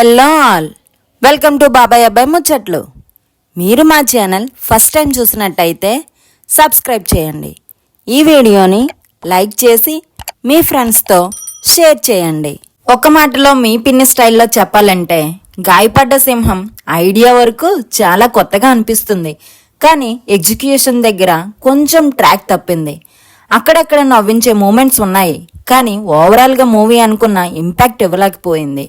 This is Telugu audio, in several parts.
హలో ఆల్, వెల్కమ్ టు బాబాయ్ అబ్బాయి ముచ్చట్లు. మీరు మా ఛానల్ ఫస్ట్ టైం చూసినట్టయితే సబ్స్క్రైబ్ చేయండి. ఈ వీడియోని లైక్ చేసి మీ ఫ్రెండ్స్తో షేర్ చేయండి. ఒక మాటలో మీ పిన్ని స్టైల్లో చెప్పాలంటే గాయపడ్డ సింహం ఐడియా వరకు చాలా కొత్తగా అనిపిస్తుంది, కానీ ఎగ్జిక్యూషన్ దగ్గర కొంచెం ట్రాక్ తప్పింది. అక్కడక్కడ నవ్వించే మూమెంట్స్ ఉన్నాయి, కానీ ఓవరాల్గా మూవీ అనుకున్న ఇంపాక్ట్ ఇవ్వలేకపోయింది.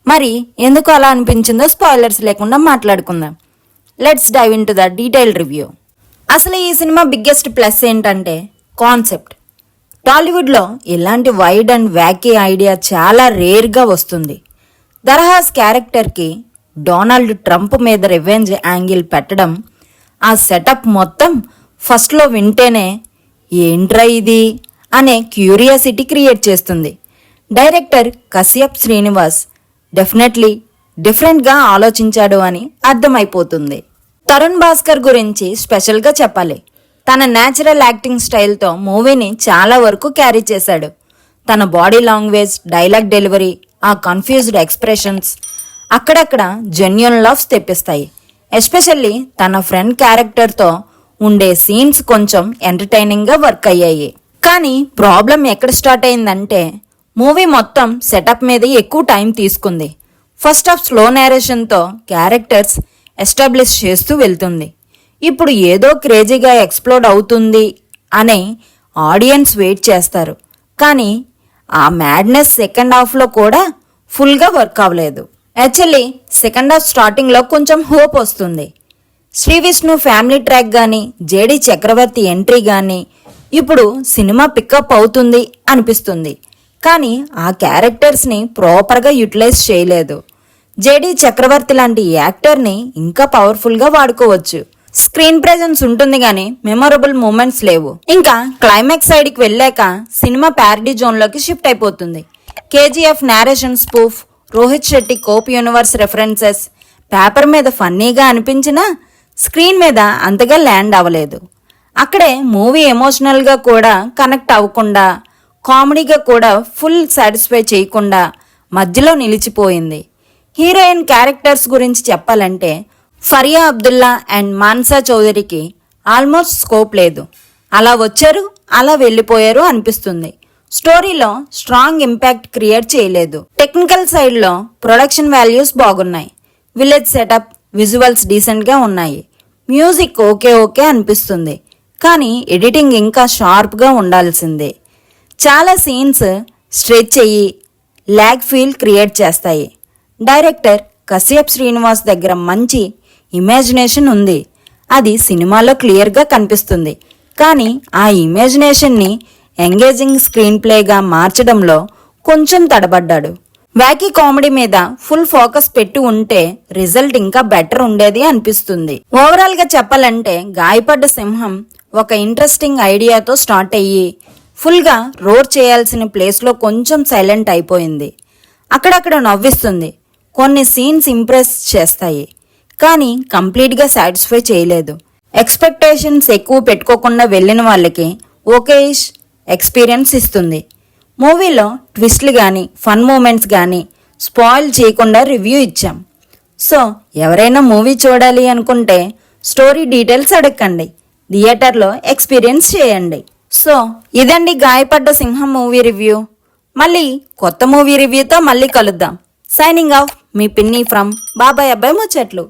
మరి ఎందుకు అలా అనిపించిందో స్పాయిలర్స్ లేకుండా మాట్లాడుకుందాం. Let's dive in to the detailed review. అసలు ఈ సినిమా బిగ్గెస్ట్ ప్లస్ ఏంటంటే కాన్సెప్ట్. టాలీవుడ్లో ఇలాంటి వైడ్ అండ్ వ్యాకీ ఐడియా చాలా రేర్గా వస్తుంది. దర్హాస్ క్యారెక్టర్కి డొనాల్డ్ ట్రంప్ మీద రివెంజ్ యాంగిల్ పెట్టడం, ఆ సెటప్ మొత్తం ఫస్ట్లో వింటేనే ఏంట్రా ఇది అనే క్యూరియాసిటీ క్రియేట్ చేస్తుంది. డైరెక్టర్ కశ్యప్ శ్రీనివాస్ డెఫినెట్లీ డిఫరెంట్గా ఆలోచించాడు అని అర్థమైపోతుంది. తరుణ్ భాస్కర్ గురించి స్పెషల్గా చెప్పాలి. తన న్యాచురల్ యాక్టింగ్ స్టైల్తో మూవీని చాలా వరకు క్యారీ చేశాడు. తన బాడీ లాంగ్వేజ్, డైలాగ్ డెలివరీ, ఆ కన్ఫ్యూజ్డ్ ఎక్స్ప్రెషన్స్ అక్కడక్కడ జెన్యూన్ లవ్స్ తెప్పిస్తాయి. ఎస్పెషల్లీ తన ఫ్రెండ్ క్యారెక్టర్తో ఉండే సీన్స్ కొంచెం ఎంటర్టైనింగ్గా వర్క్ అయ్యాయి. కానీ ప్రాబ్లం ఎక్కడ స్టార్ట్ అయిందంటే మూవీ మొత్తం సెటప్ మీద ఎక్కువ టైం తీసుకుంది. ఫస్ట్ హాఫ్ స్లో నేరేషన్తో క్యారెక్టర్స్ ఎస్టాబ్లిష్ చేస్తూ వెళ్తుంది. ఇప్పుడు ఏదో క్రేజీగా ఎక్స్ప్లోడ్ అవుతుంది అని ఆడియన్స్ వెయిట్ చేస్తారు, కానీ ఆ మ్యాడ్నెస్ సెకండ్ హాఫ్లో కూడా ఫుల్గా వర్క్ అవ్వలేదు. యాక్చువల్లీ సెకండ్ హాఫ్ స్టార్టింగ్లో కొంచెం హోప్ వస్తుంది. శ్రీ విష్ణు ఫ్యామిలీ ట్రాక్ కానీ, జేడి చక్రవర్తి ఎంట్రీ కానీ ఇప్పుడు సినిమా పికప్ అవుతుంది అనిపిస్తుంది, కానీ ఆ క్యారెక్టర్స్ని ప్రాపర్గా యూటిలైజ్ చేయలేదు. జేడి చక్రవర్తి లాంటి యాక్టర్ని ఇంకా పవర్ఫుల్గా వాడుకోవచ్చు. స్క్రీన్ ప్రెజెన్స్ ఉంటుంది కానీ మెమొరబుల్ మూమెంట్స్ లేవు. ఇంకా క్లైమాక్స్ సైడ్కి వెళ్ళాక సినిమా ప్యారడీ జోన్లోకి షిఫ్ట్ అయిపోతుంది. KGF narration spoof, Rohit Shetty cope universe references paper మీద ఫన్నీగా అనిపించినా స్క్రీన్ మీద అంతగా ల్యాండ్ అవ్వలేదు. అక్కడే మూవీ ఎమోషనల్గా కూడా కనెక్ట్ అవ్వకుండా, కామెడీగా కూడా ఫుల్ సాటిస్ఫై చేయకుండా మధ్యలో నిలిచిపోయింది. హీరోయిన్ క్యారెక్టర్స్ గురించి చెప్పాలంటే ఫరియా అబ్దుల్లా అండ్ మాన్సా చౌదరికి ఆల్మోస్ట్ స్కోప్ లేదు. అలా వచ్చారు, అలా వెళ్ళిపోయారు అనిపిస్తుంది. స్టోరీలో స్ట్రాంగ్ ఇంపాక్ట్ క్రియేట్ చేయలేదు. టెక్నికల్ సైడ్లో ప్రొడక్షన్ వాల్యూస్ బాగున్నాయి. విలేజ్ సెటప్, విజువల్స్ డీసెంట్గా ఉన్నాయి. మ్యూజిక్ ఓకే అనిపిస్తుంది, కానీ ఎడిటింగ్ ఇంకా షార్ప్గా ఉండాల్సిందే. చాలా సీన్స్ స్ట్రెచ్ అయ్యి ల్యాగ్ ఫీల్ క్రియేట్ చేస్తాయి. డైరెక్టర్ కశ్యప్ శ్రీనివాస్ దగ్గర మంచి ఇమాజినేషన్ ఉంది, అది సినిమాలో క్లియర్గా కనిపిస్తుంది. కానీ ఆ ఇమాజినేషన్ని ఎంగేజింగ్ స్క్రీన్ ప్లేగా మార్చడంలో కొంచెం తడబడ్డాడు. వ్యాకీ కామెడీ మీద ఫుల్ ఫోకస్ పెట్టి ఉంటే రిజల్ట్ ఇంకా బెటర్ ఉండేది అనిపిస్తుంది. ఓవరాల్గా చెప్పాలంటే గాయపడ్డ సింహం ఒక ఇంట్రెస్టింగ్ ఐడియాతో స్టార్ట్ అయ్యి ఫుల్గా రోర్ చేయాల్సిన ప్లేస్లో కొంచెం సైలెంట్ అయిపోయింది. అక్కడక్కడ నవ్విస్తుంది, కొన్ని సీన్స్ ఇంప్రెస్ చేస్తాయి, కానీ కంప్లీట్గా సాటిస్ఫై చేయలేదు. ఎక్స్పెక్టేషన్స్ ఎక్కువ పెట్టుకోకుండా వెళ్ళిన వాళ్ళకి ఓకేయిష్ ఎక్స్పీరియన్స్ ఇస్తుంది. మూవీలో ట్విస్ట్లు కానీ, ఫన్ మూమెంట్స్ కానీ స్పాయిల్ చేయకుండా రివ్యూ ఇచ్చాం. సో ఎవరైనా మూవీ చూడాలి అనుకుంటే స్టోరీ డీటెయిల్స్ అడగండి, థియేటర్లో ఎక్స్పీరియన్స్ చేయండి. సో ఇదండి గాయపడ్డ సింహం మూవీ రివ్యూ. మళ్ళీ కొత్త మూవీ రివ్యూతో మళ్ళీ కలుద్దాం. సైనింగ్ ఆఫ్, మీ పిన్ని ఫ్రమ్ బాబాయ్ అబ్బాయి ముచ్చట్లు.